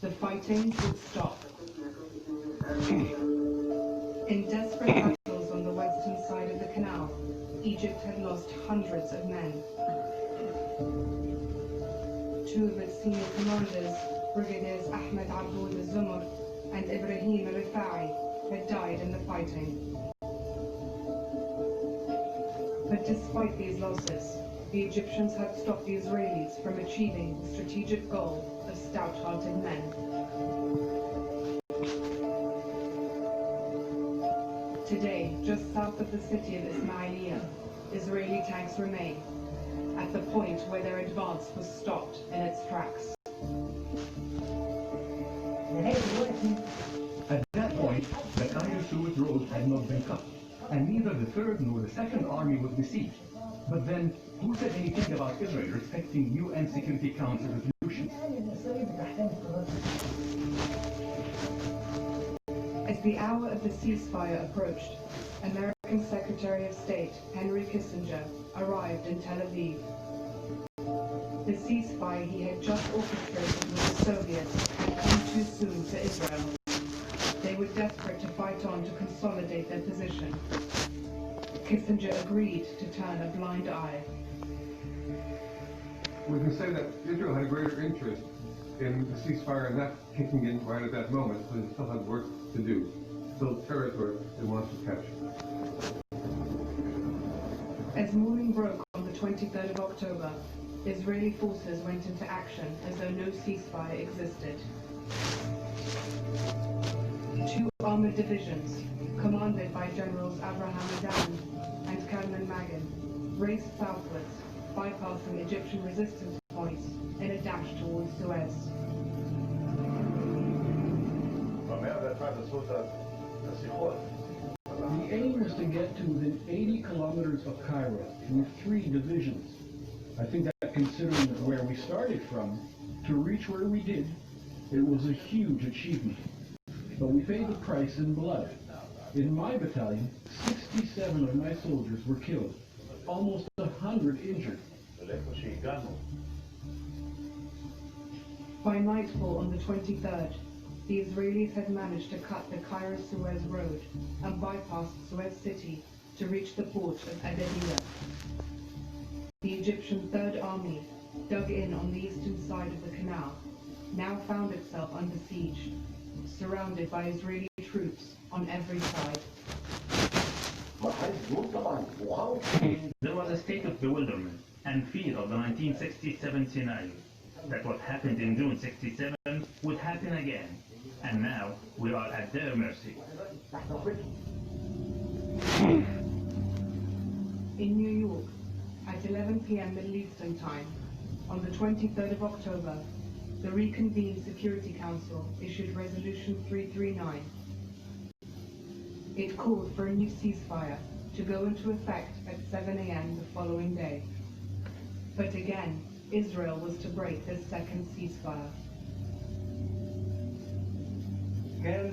the fighting would stop. In desperate battles on the western side of the canal, Egypt had lost hundreds of men. Two of its senior commanders, Brigadiers Ahmed Aboud al-Zumur and Ibrahim al-Rifa'i, had died in the fighting. But despite these losses, the Egyptians had stopped the Israelis from achieving the strategic goal of stout-hearted men. Today, just south of the city of Ismailia, Israeli tanks remain, at the point where their advance was stopped in its tracks. At that point, the Cairo-Suez road had not been cut, and neither the Third nor the Second Army was besieged. But then, who said anything about Israel respecting UN Security Council resolutions? As the hour of the ceasefire approached, American Secretary of State Henry Kissinger arrived in Tel Aviv. The ceasefire he had just orchestrated with the Soviets had come too soon for Israel. They were desperate to fight on to consolidate their position. Kissinger agreed to turn a blind eye. We can say that Israel had a greater interest in the ceasefire and not kicking in right at that moment, but it still had work to do, still territory it wants to capture. As morning broke on the 23rd of October, Israeli forces went into action as though no ceasefire existed. Two armored divisions, commanded by Generals Abraham Adan and Kalman Magan, raced southwards, bypassing Egyptian resistance points in a dash towards Suez. The aim was to get to within 80 kilometers of Cairo with 3 divisions. I think that considering where we started from, to reach where we did, it was a huge achievement. But we paid the price in blood. In my battalion, 67 of my soldiers were killed, almost 100 injured. By nightfall on the 23rd, the Israelis had managed to cut the Cairo-Suez road and bypass Suez City to reach the port of Adabiya. The Egyptian Third Army, dug in on the eastern side of the canal, now found itself under siege, surrounded by Israeli troops on every side. There was a state of bewilderment and fear of the 1967 scenario, that what happened in June 67 would happen again, and now we are at their mercy. In New York, at 11 p.m. Middle Eastern Time, on the 23rd of October, the reconvened Security Council issued Resolution 339. It called for a new ceasefire to go into effect at 7 a.m. the following day. But again, Israel was to break this second ceasefire. Their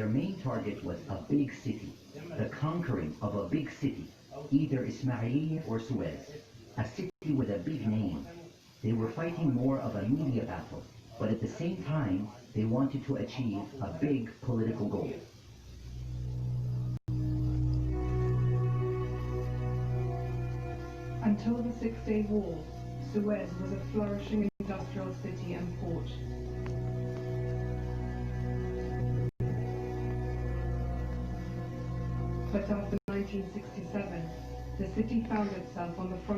main target was a big city, the conquering of a big city, either Ismailia or Suez, a city with a big name. They were fighting more of a media battle, but at the same time, they wanted to achieve a big political goal. Until the Six-Day War, Suez was a flourishing industrial city and port. But after 1967, the city found itself on the front